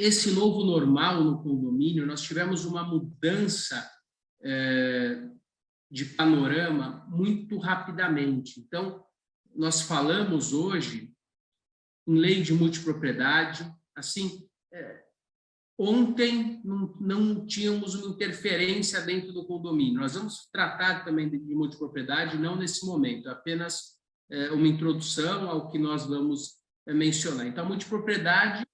esse novo normal no condomínio, nós tivemos uma mudança de panorama muito rapidamente. Então, nós falamos hoje em lei de multipropriedade, assim, ontem não tínhamos uma interferência dentro do condomínio. Nós vamos tratar também de multipropriedade, não nesse momento, apenas uma introdução ao que nós vamos mencionar. Então, a multipropriedade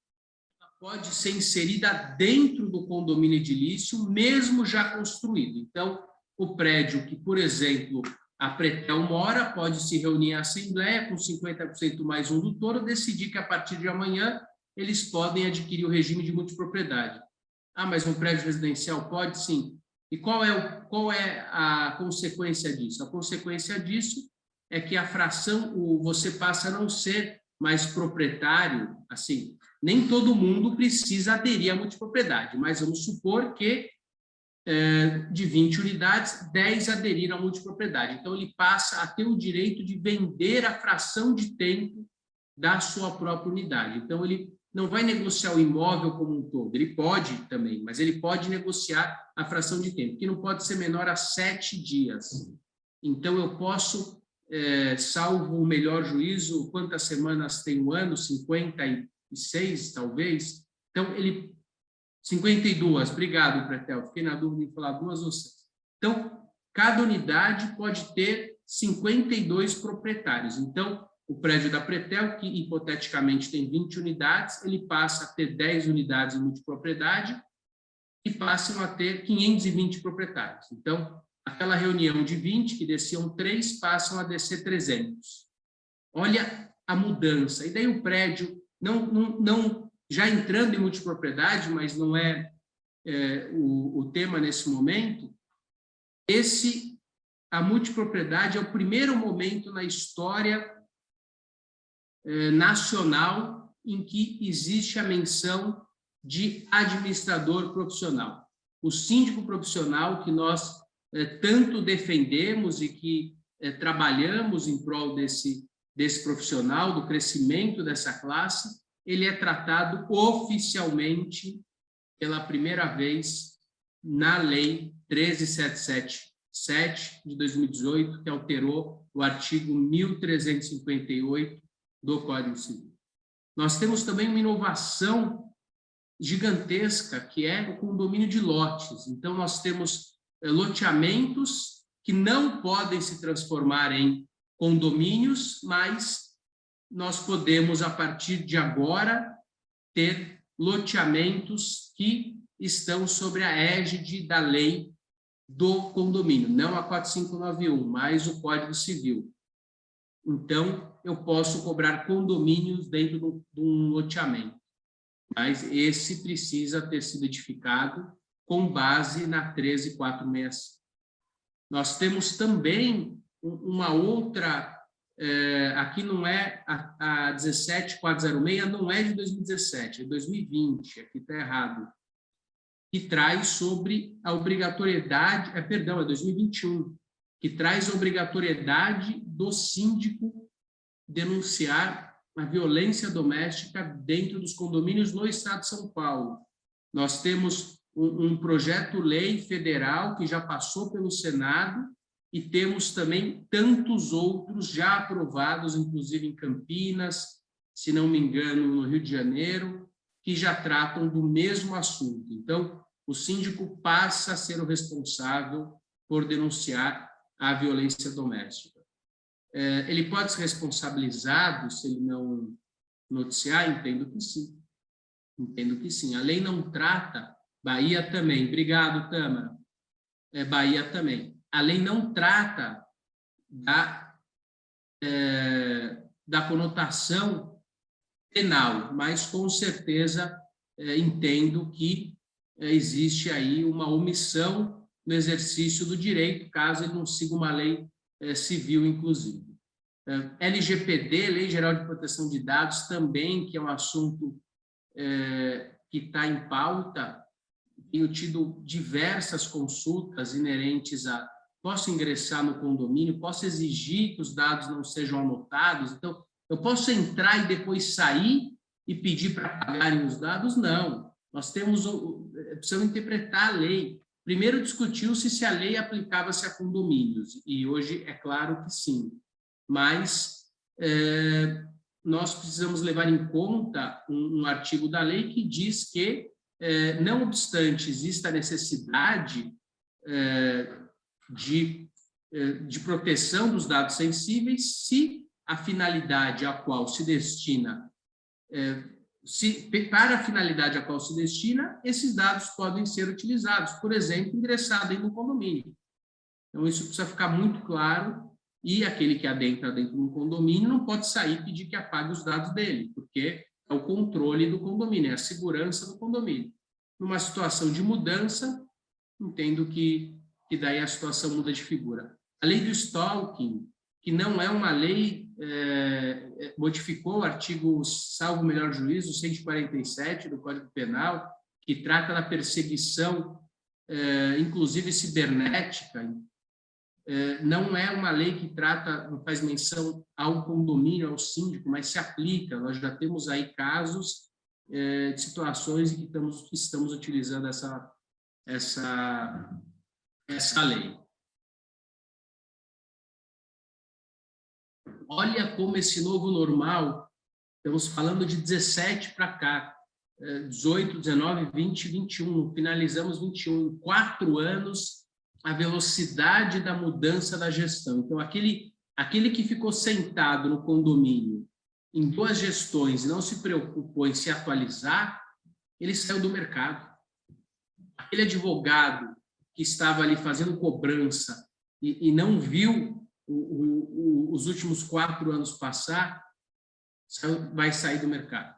pode ser inserida dentro do condomínio edilício, mesmo já construído. Então, o prédio que, por exemplo, a Pretel mora, pode se reunir em assembleia com 50% mais um do touro, decidir que, a partir de amanhã, eles podem adquirir o regime de multipropriedade. Ah, mas um prédio residencial pode? Sim. E qual é a consequência disso? A consequência disso é que a fração, você passa a não ser mais proprietário, assim, nem todo mundo precisa aderir à multipropriedade, mas vamos supor que de 20 unidades, 10 aderiram à multipropriedade. Então, ele passa a ter o direito de vender a fração de tempo da sua própria unidade. Então, ele não vai negociar o imóvel como um todo, ele pode também, mas ele pode negociar a fração de tempo, que não pode ser menor a 7 dias. Então, eu posso, salvo o melhor juízo, quantas semanas tem um ano? 56, talvez. Então, 52, obrigado, Pretel. Fiquei na dúvida em falar 2 ou 6. Então, cada unidade pode ter 52 proprietários. Então, o prédio da Pretel, que hipoteticamente tem 20 unidades, ele passa a ter 10 unidades em multipropriedade e passam a ter 520 proprietários. Então, aquela reunião de 20, que desciam 3, passam a descer 300. Olha a mudança. E daí o prédio, não já entrando em multipropriedade, mas não é o tema nesse momento, a multipropriedade é o primeiro momento na história nacional em que existe a menção de administrador profissional. O síndico profissional que nós tanto defendemos e que trabalhamos em prol desse profissional, do crescimento dessa classe, ele é tratado oficialmente pela primeira vez na Lei 13.777 de 2018, que alterou o artigo 1358 do Código Civil. Nós temos também uma inovação gigantesca, que é o condomínio de lotes. Então, nós temos loteamentos que não podem se transformar em condomínios, mas nós podemos, a partir de agora, ter loteamentos que estão sobre a égide da lei do condomínio, não a 4591, mas o Código Civil. Então, eu posso cobrar condomínios dentro de um loteamento, mas esse precisa ter sido edificado com base na 13.465. Nós temos também uma outra, aqui não é a 17.406, não é de 2017, é de 2020, aqui está errado, que traz sobre a obrigatoriedade, é 2021, que traz a obrigatoriedade do síndico denunciar a violência doméstica dentro dos condomínios no estado de São Paulo. Nós temos um projeto-lei federal que já passou pelo Senado e temos também tantos outros já aprovados, inclusive em Campinas, se não me engano, no Rio de Janeiro, que já tratam do mesmo assunto. Então, o síndico passa a ser o responsável por denunciar a violência doméstica. Ele pode ser responsabilizado se ele não noticiar? Entendo que sim. Entendo que sim. A lei não trata, Bahia também, obrigado, Tâmara, Bahia também. A lei não trata da conotação penal, mas com certeza entendo que existe aí uma omissão no exercício do direito, caso ele não siga uma lei civil, inclusive. LGPD, Lei Geral de Proteção de Dados, também, que é um assunto que está em pauta. Tenho tido diversas consultas inerentes a posso ingressar no condomínio, posso exigir que os dados não sejam anotados, então eu posso entrar e depois sair e pedir para pagarem os dados? Não. Nós precisamos interpretar a lei. Primeiro discutiu-se se a lei aplicava-se a condomínios, e hoje é claro que sim. Mas nós precisamos levar em conta um artigo da lei que diz que, não obstante exista a necessidade de proteção dos dados sensíveis, se a finalidade a qual se destina, para a finalidade a qual se destina, esses dados podem ser utilizados, por exemplo, ingressar dentro do condomínio. Então, isso precisa ficar muito claro, e aquele que adentra dentro de um condomínio não pode sair e pedir que apague os dados dele, porque é o controle do condomínio, é a segurança do condomínio. Numa situação de mudança, entendo que daí a situação muda de figura. A lei do stalking, que não é uma lei, modificou o artigo, salvo o melhor juízo, 147 do Código Penal, que trata da perseguição, inclusive cibernética. Não é uma lei que não faz menção ao condomínio, ao síndico, mas se aplica. Nós já temos aí casos de situações em que estamos utilizando essa lei. Olha como esse novo normal, estamos falando de 17 para cá, 18, 19, 20, 21, finalizamos 21, em 4 anos, a velocidade da mudança da gestão. Então, aquele que ficou sentado no condomínio em 2 gestões e não se preocupou em se atualizar, ele saiu do mercado. Aquele advogado que estava ali fazendo cobrança e não viu os últimos 4 anos passar, vai sair do mercado.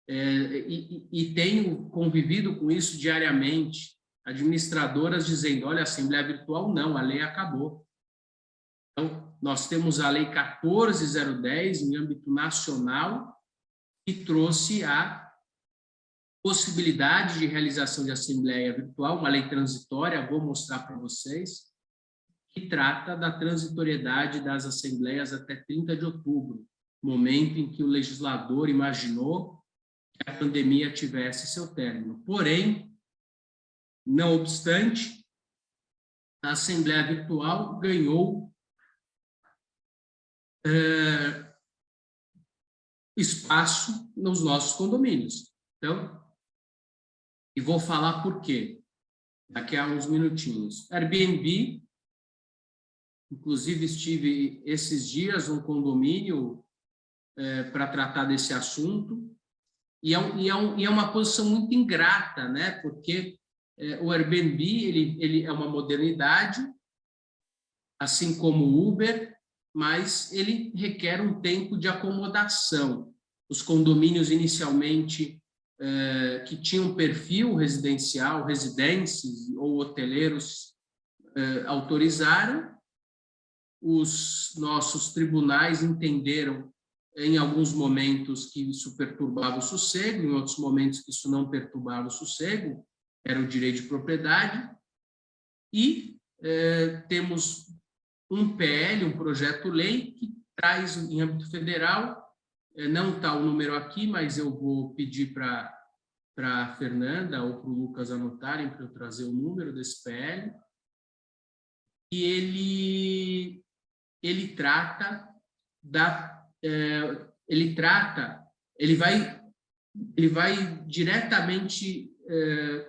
E tenho convivido com isso diariamente, administradoras dizendo, olha, a Assembleia Virtual não, a lei acabou. Então, nós temos a Lei 14.010, em âmbito nacional, que trouxe a possibilidade de realização de Assembleia Virtual, uma lei transitória, vou mostrar para vocês, que trata da transitoriedade das assembleias até 30 de outubro, momento em que o legislador imaginou que a pandemia tivesse seu término. Porém, não obstante, a Assembleia Virtual ganhou espaço nos nossos condomínios. Então, e vou falar por quê, daqui a uns minutinhos. Airbnb, inclusive estive esses dias num condomínio para tratar desse assunto, e é uma posição muito ingrata, né? Porque o Airbnb ele é uma modernidade, assim como o Uber, mas ele requer um tempo de acomodação. Os condomínios inicialmente que tinham perfil residencial, residências ou hoteleiros autorizaram, os nossos tribunais entenderam em alguns momentos que isso perturbava o sossego, em outros momentos que isso não perturbava o sossego, era o direito de propriedade, e temos um PL, um projeto-lei, que traz em âmbito federal, não está o número aqui, mas eu vou pedir para a Fernanda ou para o Lucas anotarem para eu trazer o número desse PL, e ele vai diretamente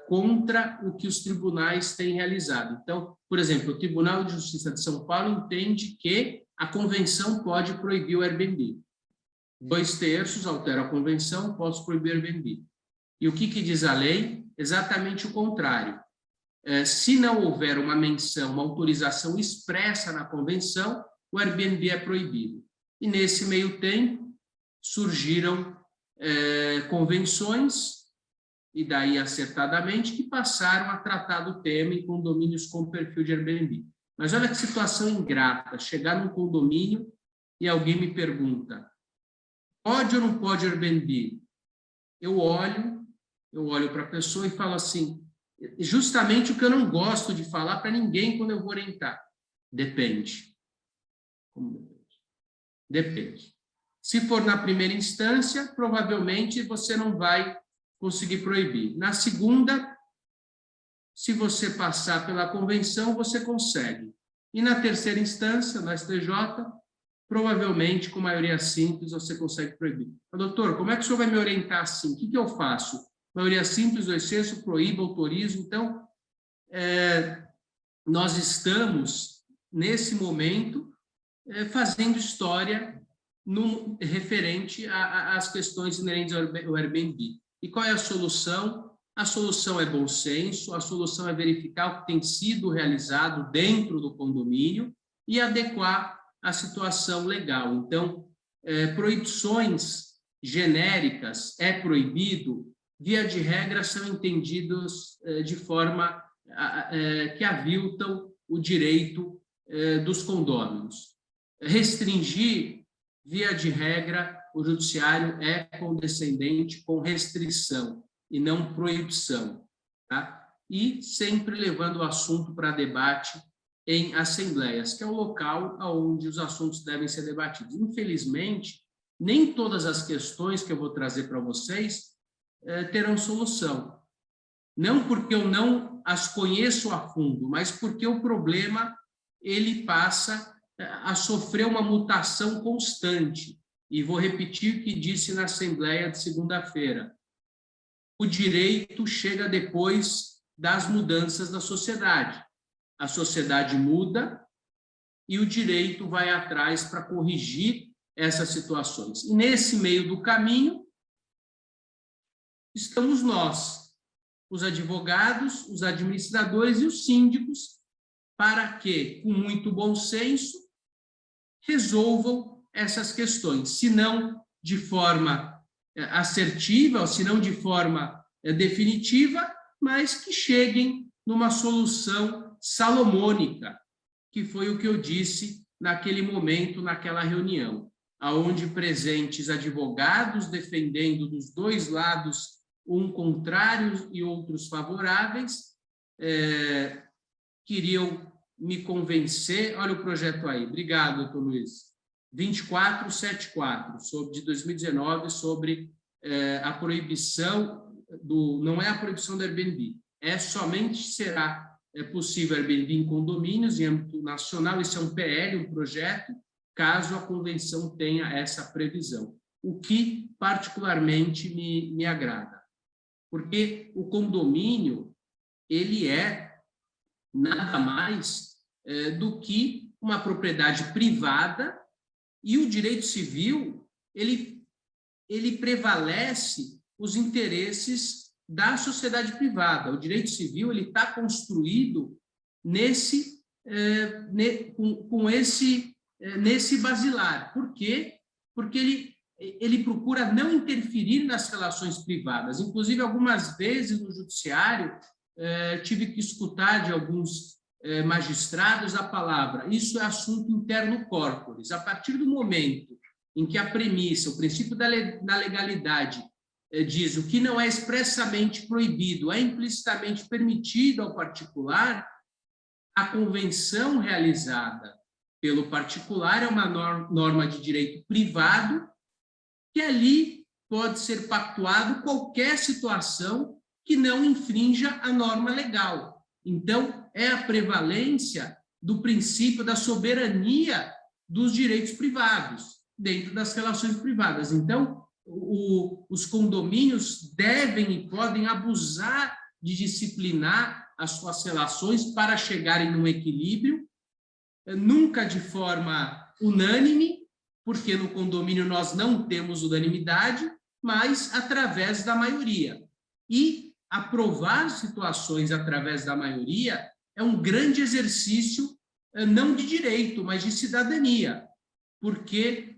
contra o que os tribunais têm realizado. Então, por exemplo, o Tribunal de Justiça de São Paulo entende que a convenção pode proibir o Airbnb. 2/3 altera a convenção, posso proibir o Airbnb. E o que diz a lei? Exatamente o contrário. Se não houver uma menção, uma autorização expressa na convenção, o Airbnb é proibido. E nesse meio tempo surgiram convenções, e daí acertadamente, que passaram a tratar do tema em condomínios com perfil de Airbnb. Mas olha que situação ingrata, chegar num condomínio e alguém me pergunta, pode ou não pode Airbnb? Eu olho para a pessoa e falo assim, justamente o que eu não gosto de falar para ninguém quando eu vou orientar. Depende. Como depende? Depende. Se for na primeira instância, provavelmente você não vai conseguir proibir. Na segunda, se você passar pela convenção, você consegue. E na terceira instância, no STJ, provavelmente, com maioria simples, você consegue proibir. Mas, doutor, como é que o senhor vai me orientar assim? O que eu faço? Maioria simples, 2/3, proíbo, autorizo. Então, nós estamos, nesse momento, fazendo história referente às questões inerentes ao Airbnb. E qual é a solução? A solução é bom senso, a solução é verificar o que tem sido realizado dentro do condomínio e adequar a situação legal. Então, proibições genéricas, é proibido, via de regra, são entendidos de forma que aviltam o direito dos condôminos. Restringir, via de regra, o judiciário é condescendente com restrição e não proibição, tá? E sempre levando o assunto para debate em assembleias, que é o local onde os assuntos devem ser debatidos. Infelizmente, nem todas as questões que eu vou trazer para vocês terão solução. Não porque eu não as conheço a fundo, mas porque o problema ele passa a sofrer uma mutação constante. E vou repetir o que disse na Assembleia de segunda-feira. O direito chega depois das mudanças da sociedade. A sociedade muda e o direito vai atrás para corrigir essas situações. E nesse meio do caminho, estamos nós, os advogados, os administradores e os síndicos, para que, com muito bom senso, resolvam essas questões, se não de forma assertiva, ou se não de forma definitiva, mas que cheguem numa solução salomônica, que foi o que eu disse naquele momento, naquela reunião, aonde presentes advogados defendendo dos dois lados, um contrário e outros favoráveis, queriam me convencer. Olha o projeto aí. Obrigado, doutor Luiz. 2474, de 2019, sobre a proibição não é a proibição do Airbnb, somente será possível Airbnb em condomínios em âmbito nacional. Isso é um PL, um projeto, caso a convenção tenha essa previsão, o que particularmente me agrada, porque o condomínio ele é nada mais do que uma propriedade privada, e o direito civil ele prevalece os interesses da sociedade privada. O direito civil ele está construído nesse basilar. Por quê? Porque ele procura não interferir nas relações privadas. Inclusive, algumas vezes no judiciário tive que escutar de alguns magistrados a palavra: isso é assunto interno corporis. A partir do momento em que a premissa, o princípio da legalidade diz o que não é expressamente proibido, é implicitamente permitido ao particular, a convenção realizada pelo particular é uma norma de direito privado, que ali pode ser pactuado qualquer situação que não infrinja a norma legal. Então, é a prevalência do princípio da soberania dos direitos privados dentro das relações privadas. Então, os condomínios devem e podem abusar de disciplinar as suas relações para chegarem num equilíbrio, nunca de forma unânime, porque no condomínio nós não temos unanimidade, mas através da maioria. E aprovar situações através da maioria é um grande exercício, não de direito, mas de cidadania, porque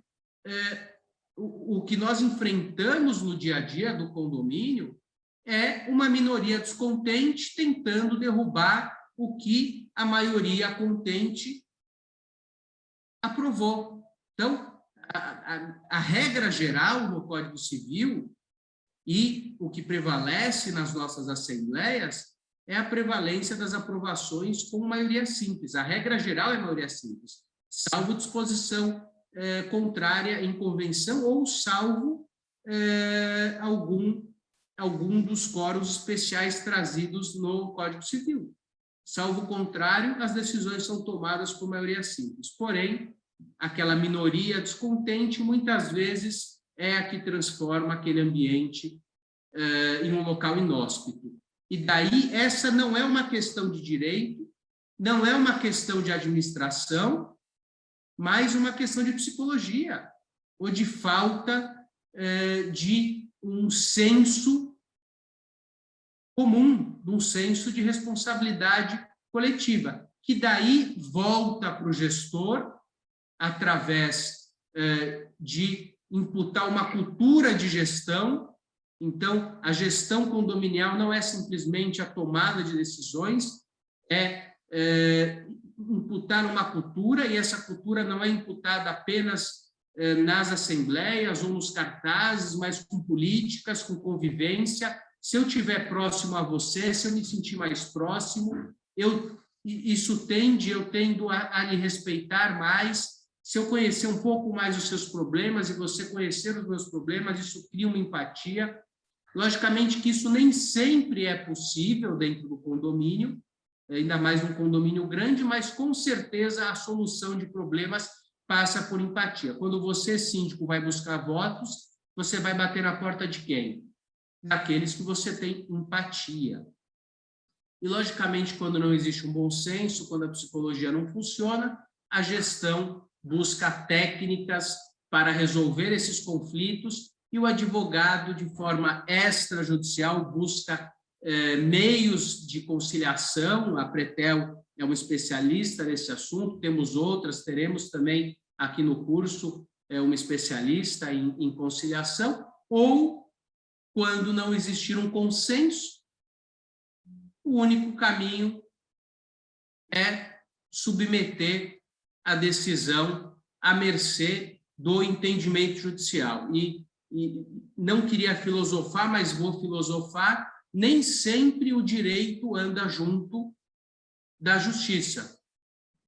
o que nós enfrentamos no dia a dia do condomínio é uma minoria descontente tentando derrubar o que a maioria contente aprovou. Então, a regra geral no Código Civil e o que prevalece nas nossas assembleias é a prevalência das aprovações com maioria simples. A regra geral é maioria simples, salvo disposição contrária em convenção ou salvo algum dos quóruns especiais trazidos no Código Civil. Salvo o contrário, as decisões são tomadas por maioria simples. Porém, aquela minoria descontente, muitas vezes, é a que transforma aquele ambiente em um local inóspito. E daí, essa não é uma questão de direito, não é uma questão de administração, mas uma questão de psicologia, ou de falta de um senso comum, de um senso de responsabilidade coletiva, que daí volta para o gestor, através de imputar uma cultura de gestão. Então, a gestão condominial não é simplesmente a tomada de decisões, é imputar uma cultura, e essa cultura não é imputada apenas nas assembleias ou nos cartazes, mas com políticas, com convivência. Se eu estiver próximo a você, se eu me sentir mais próximo, eu tendo a lhe respeitar mais. Se eu conhecer um pouco mais os seus problemas e você conhecer os meus problemas, isso cria uma empatia. Logicamente que isso nem sempre é possível dentro do condomínio, ainda mais num condomínio grande, mas com certeza a solução de problemas passa por empatia. Quando você, síndico, vai buscar votos, você vai bater na porta de quem? Daqueles que você tem empatia. E, logicamente, quando não existe um bom senso, quando a psicologia não funciona, a gestão busca técnicas para resolver esses conflitos e o advogado, de forma extrajudicial, busca meios de conciliação. A Pretel é uma especialista nesse assunto, temos outras, teremos também aqui no curso uma especialista em conciliação, ou, quando não existir um consenso, o único caminho é submeter a decisão à mercê do entendimento judicial. E não queria filosofar, mas vou filosofar: nem sempre o direito anda junto da justiça.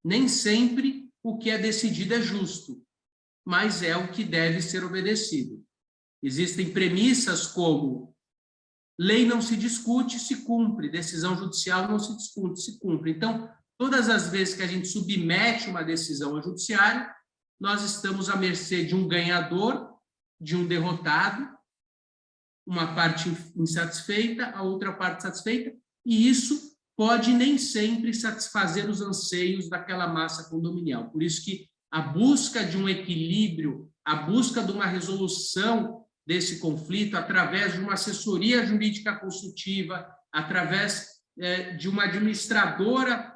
Nem sempre o que é decidido é justo, mas é o que deve ser obedecido. Existem premissas como: lei não se discute, se cumpre; decisão judicial não se discute, se cumpre. Então, todas as vezes que a gente submete uma decisão ao judiciário, nós estamos à mercê de um ganhador, de um derrotado, uma parte insatisfeita, a outra parte satisfeita, e isso pode nem sempre satisfazer os anseios daquela massa condominial. Por isso que a busca de um equilíbrio, a busca de uma resolução desse conflito através de uma assessoria jurídica consultiva, através de uma administradora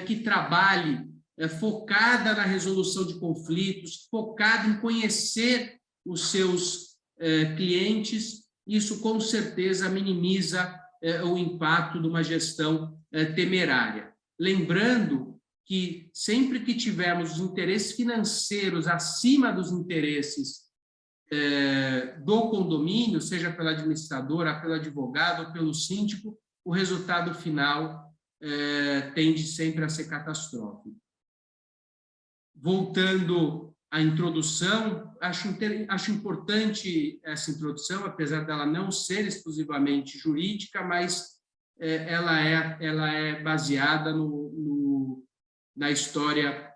que trabalhe focada na resolução de conflitos, focada em conhecer os seus clientes, isso com certeza minimiza o impacto de uma gestão temerária. Lembrando que sempre que tivermos os interesses financeiros acima dos interesses do condomínio, seja pela administradora, pelo advogado ou pelo síndico, o resultado final tende sempre a ser catastrófico. Voltando à introdução, acho importante essa introdução, apesar dela não ser exclusivamente jurídica, mas ela é baseada na história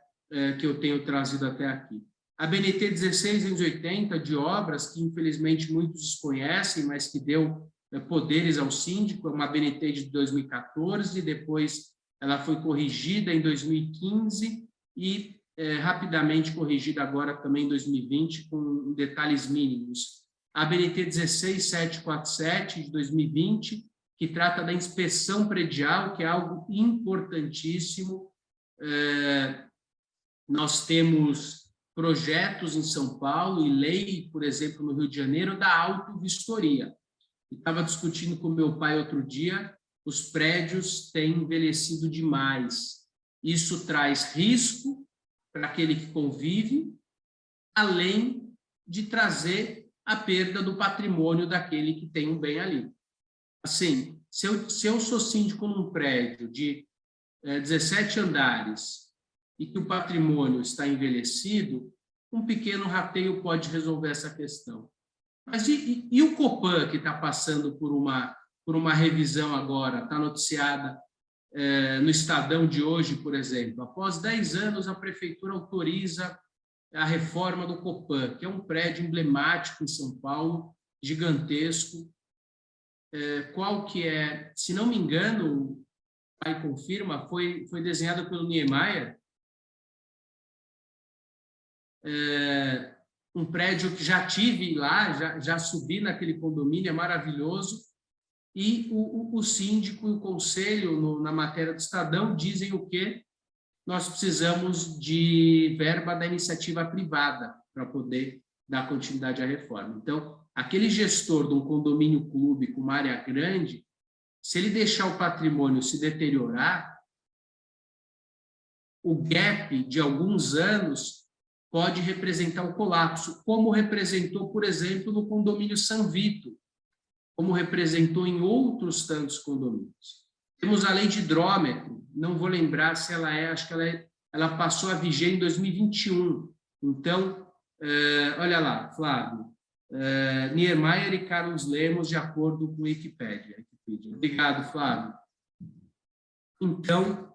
que eu tenho trazido até aqui. A BNT 1680, de obras, que infelizmente muitos desconhecem, mas que deu poderes ao síndico, é uma BNT de 2014, depois ela foi corrigida em 2015 e rapidamente corrigida agora também em 2020, com detalhes mínimos. A BNT 16747, de 2020, que trata da inspeção predial, que é algo importantíssimo. Nós temos projetos em São Paulo e lei, por exemplo, no Rio de Janeiro, da autovistoria. Estava discutindo com meu pai outro dia, os prédios têm envelhecido demais. Isso traz risco para aquele que convive, além de trazer a perda do patrimônio daquele que tem um bem ali. Assim, se eu sou síndico num prédio de 17 andares e que o patrimônio está envelhecido, um pequeno rateio pode resolver essa questão. Mas e o Copan, que está passando por uma revisão agora, está noticiada no Estadão de hoje, por exemplo. Após 10 anos, a prefeitura autoriza a reforma do Copan, que é um prédio emblemático em São Paulo, gigantesco. Qual que é, se não me engano, o pai confirma, foi desenhado pelo Niemeyer, um prédio que já tive lá, já subi naquele condomínio, é maravilhoso, e o síndico e o conselho, na matéria do Estadão, dizem o quê? Nós precisamos de verba da iniciativa privada para poder dar continuidade à reforma. Então, aquele gestor de um condomínio clube com uma área grande, se ele deixar o patrimônio se deteriorar, o gap de alguns anos pode representar um colapso, como representou, por exemplo, no condomínio San Vito, como representou em outros tantos condomínios. Temos a lei de hidrômetro, não vou lembrar se ela acho que ela passou a viger em 2021. Então, olha lá, Flávio, Niemeyer e Carlos Lemos, de acordo com o Wikipedia. Obrigado, Flávio. Então,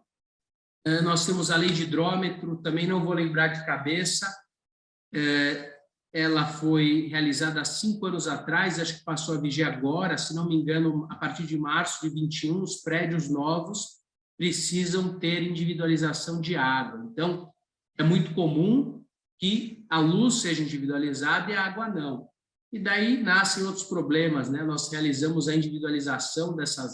nós temos a lei de hidrômetro, também não vou lembrar de cabeça, ela foi realizada há 5 anos atrás, acho que passou a viger agora, se não me engano, a partir de março de 21, os prédios novos precisam ter individualização de água. Então, é muito comum que a luz seja individualizada e a água não. E daí nascem outros problemas, né? Nós realizamos a individualização dessa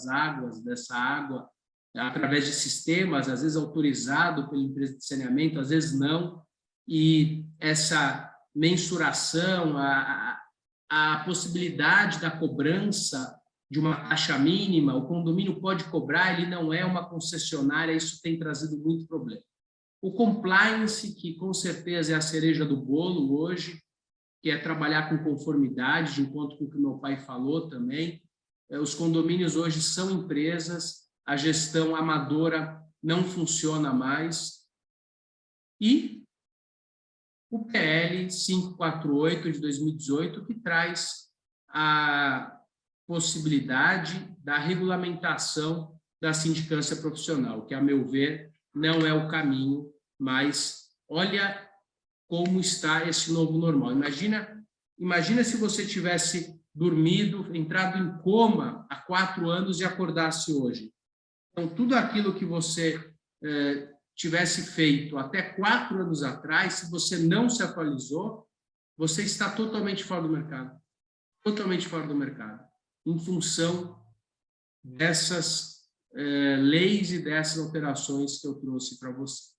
água, através de sistemas, às vezes autorizado pela empresa de saneamento, às vezes não, e essa mensuração, a possibilidade da cobrança de uma taxa mínima, o condomínio pode cobrar, ele não é uma concessionária, isso tem trazido muito problema. O compliance, que com certeza é a cereja do bolo hoje, que é trabalhar com conformidade, de encontro com o que meu pai falou também. Os condomínios hoje são empresas, a gestão amadora não funciona mais. E o PL 548 de 2018, que traz a possibilidade da regulamentação da sindicância profissional, que, a meu ver, não é o caminho, mas olha como está esse novo normal. Imagina se você tivesse dormido, entrado em coma há 4 anos e acordasse hoje. Então, tudo aquilo que você tivesse feito até 4 anos atrás, se você não se atualizou, você está totalmente fora do mercado. Totalmente fora do mercado, em função dessas leis e dessas alterações que eu trouxe para você.